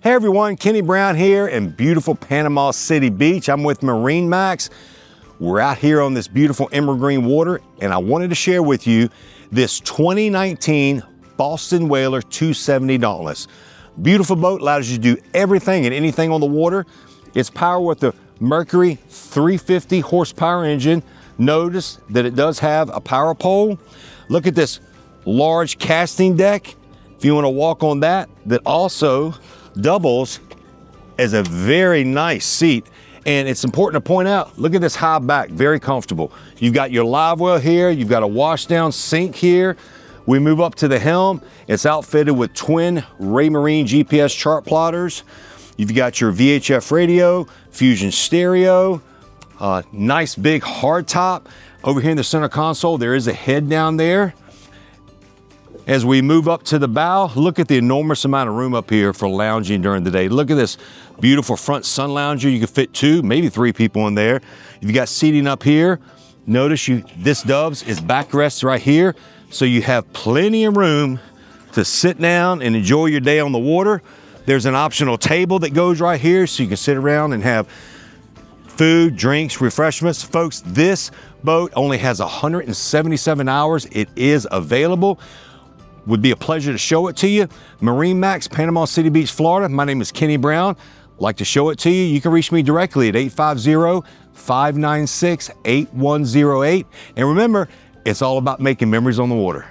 Hey everyone, Kenny Brown here in beautiful Panama City Beach. I'm with MarineMax. We're out here on this beautiful emerald green water, and I wanted to share with you this 2019 Boston Whaler 270 Dauntless. Beautiful boat, allows you to do everything and anything on the water. It's powered with the Mercury 350 horsepower engine. Notice that it does have a power pole. Look at this large casting deck. If you want to walk on that, that also doubles as a very nice seat. And it's important to point out, look at this high back, very comfortable. You've got your live well here, you've got a wash down sink here. We move up to the helm. It's outfitted with twin Raymarine GPS chart plotters. You've got your VHF radio, Fusion stereo, nice big hard top. Over here in the center console, there is a head down there. As we move up to the bow, look at the enormous amount of room up here for lounging during the day. Look at this beautiful front sun lounger. You can fit 2, maybe 3 people in there. You've got seating up here. Notice this Doves is backrest right here. So you have plenty of room to sit down and enjoy your day on the water. There's an optional table that goes right here so you can sit around and have food, drinks, refreshments. Folks, this boat only has 177 hours. It is available. Would be a pleasure to show it to you. MarineMax, Panama City Beach, Florida. My name is Kenny Brown. Like to show it to you. You can reach me directly at 850-596-8108. And remember, it's all about making memories on the water.